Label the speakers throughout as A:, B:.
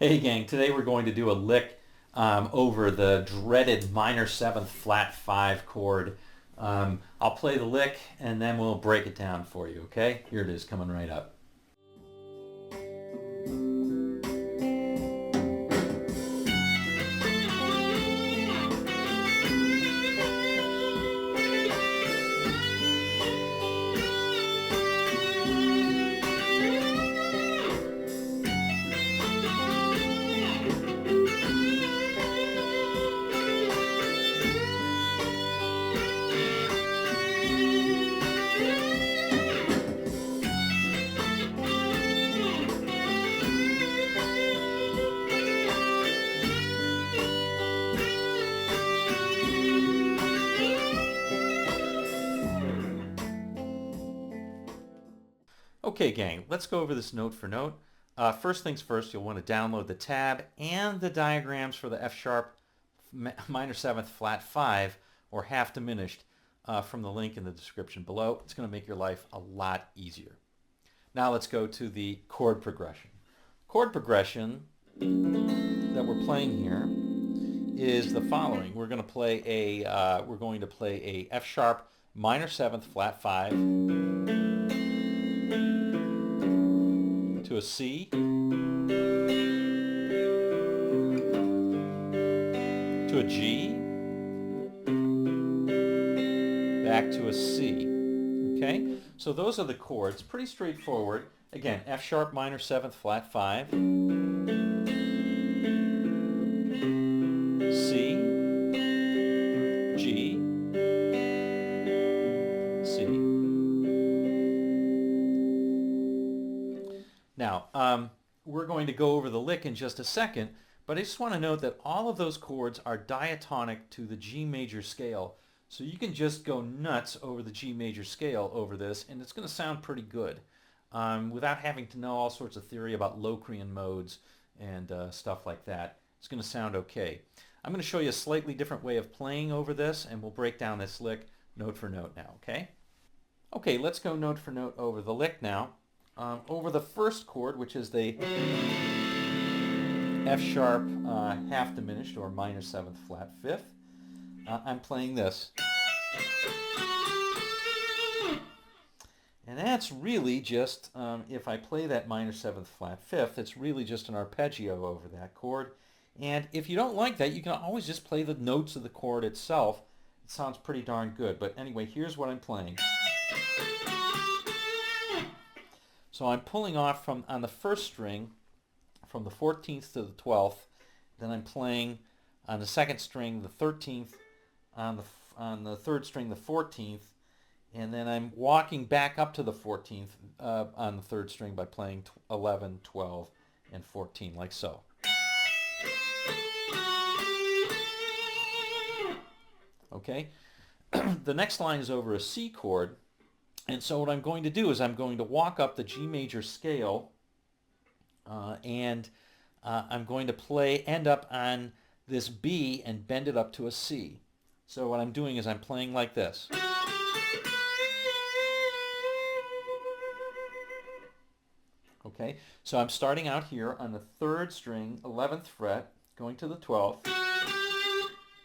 A: Hey gang, today we're going to do a lick over the dreaded minor 7th flat 5 chord. I'll play the lick and then we'll break it down for you, okay? Here it is coming right up. Okay gang, let's go over this note for note. First things first, you'll want to download the tab and the diagrams for the F sharp minor 7th flat 5 or half diminished from the link in the description below. It's going to make your life a lot easier. Now let's go to the chord progression. Chord progression that we're playing here is the following. We're going to play a F sharp minor 7th flat 5 to a C, to a G, back to a C. Okay, so those are the chords. Pretty straightforward. Again, F sharp minor 7th flat 5, C, G, C. Now, we're going to go over the lick in just a second, but I just want to note that all of those chords are diatonic to the G major scale. So you can just go nuts over the G major scale over this, and it's going to sound pretty good without having to know all sorts of theory about Locrian modes and stuff like that. It's going to sound okay. I'm going to show you a slightly different way of playing over this, and we'll break down this lick note for note now, okay? Okay, let's go note for note over the lick now. Over the first chord, which is the F sharp half diminished or minor 7th flat 5th, I'm playing this. And that's really just, if I play that minor 7th flat 5th, it's really just an arpeggio over that chord. And if you don't like that, you can always just play the notes of the chord itself. It sounds pretty darn good. But anyway, here's what I'm playing. So I'm pulling off on the first string from the 14th to the 12th. Then I'm playing on the second string the 13th, on the third string the 14th, and then I'm walking back up to the 14th on the third string by playing 11, 12, and 14, like so. Okay? The next line is over a C chord. And so what I'm going to do is I'm going to walk up the G major scale and I'm going to end up on this B and bend it up to a C. So what I'm doing is I'm playing like this. Okay, so I'm starting out here on the third string, 11th fret, going to the 12th,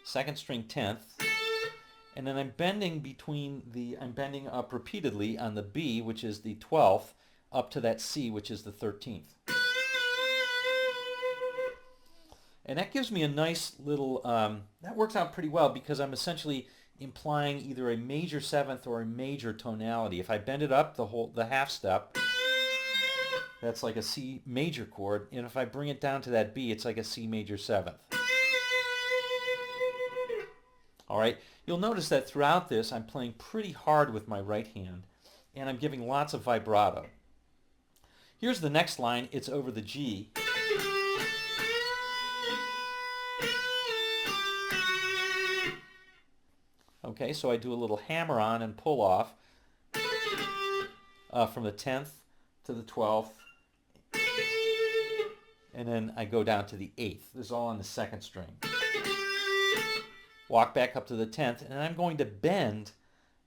A: second string 10th, and then I'm bending up repeatedly on the B, which is the 12th, up to that C, which is the 13th. And that gives me a nice little, that works out pretty well because I'm essentially implying either a major 7th or a major tonality. If I bend it up the half step, that's like a C major chord, and if I bring it down to that B, it's like a C major 7th. All right, you'll notice that throughout this I'm playing pretty hard with my right hand and I'm giving lots of vibrato. Here's the next line. It's over the G. Okay, so I do a little hammer on and pull off from the 10th to the 12th, and then I go down to the 8th. This is all on the second string. Walk back up to the 10th, and I'm going to bend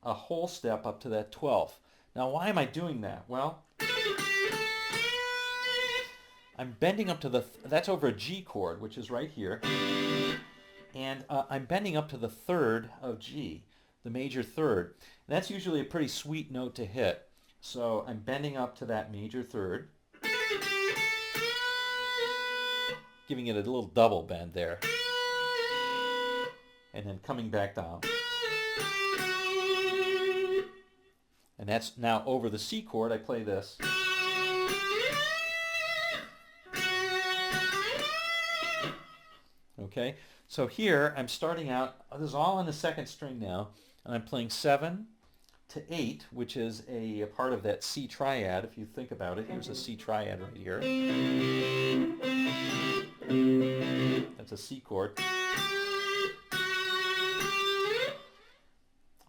A: a whole step up to that 12th. Now, why am I doing that? Well, I'm bending up to the, that's over a G chord, which is right here. And I'm bending up to the third of G, the major third. And that's usually a pretty sweet note to hit. So I'm bending up to that major third, giving it a little double bend there, and then coming back down. And that's now over the C chord. I play this. Okay, so here I'm starting out, this is all on the second string now, and I'm playing 7 to 8, which is a part of that C triad. If you think about it, here's a C triad right here. That's a C chord.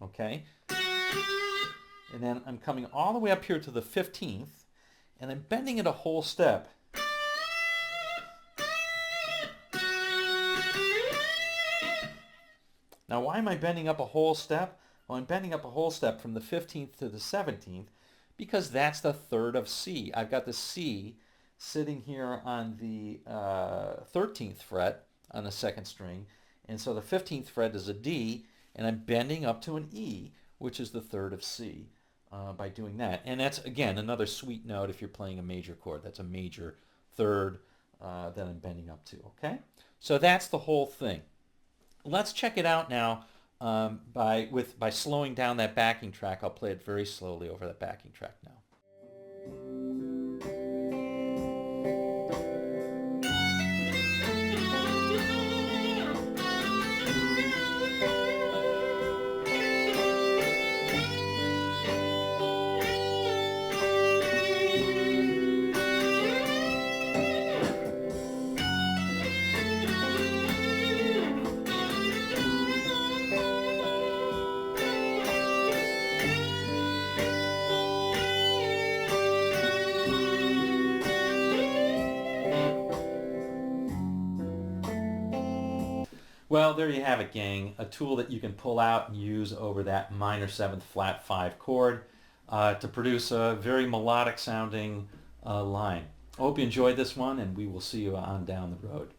A: Okay, and then I'm coming all the way up here to the 15th, and I'm bending it a whole step. Now, why am I bending up a whole step? Well, I'm bending up a whole step from the 15th to the 17th because that's the third of C. I've got the C sitting here on the 13th fret on the second string, and so the 15th fret is a D, and I'm bending up to an E, which is the third of C by doing that. And that's, again, another sweet note if you're playing a major chord. That's a major third that I'm bending up to, okay? So that's the whole thing. Let's check it out now by slowing down that backing track. I'll play it very slowly over that backing track now. Well, there you have it, gang. A tool that you can pull out and use over that minor 7th flat 5 chord to produce a very melodic sounding line. I hope you enjoyed this one, and we will see you on down the road.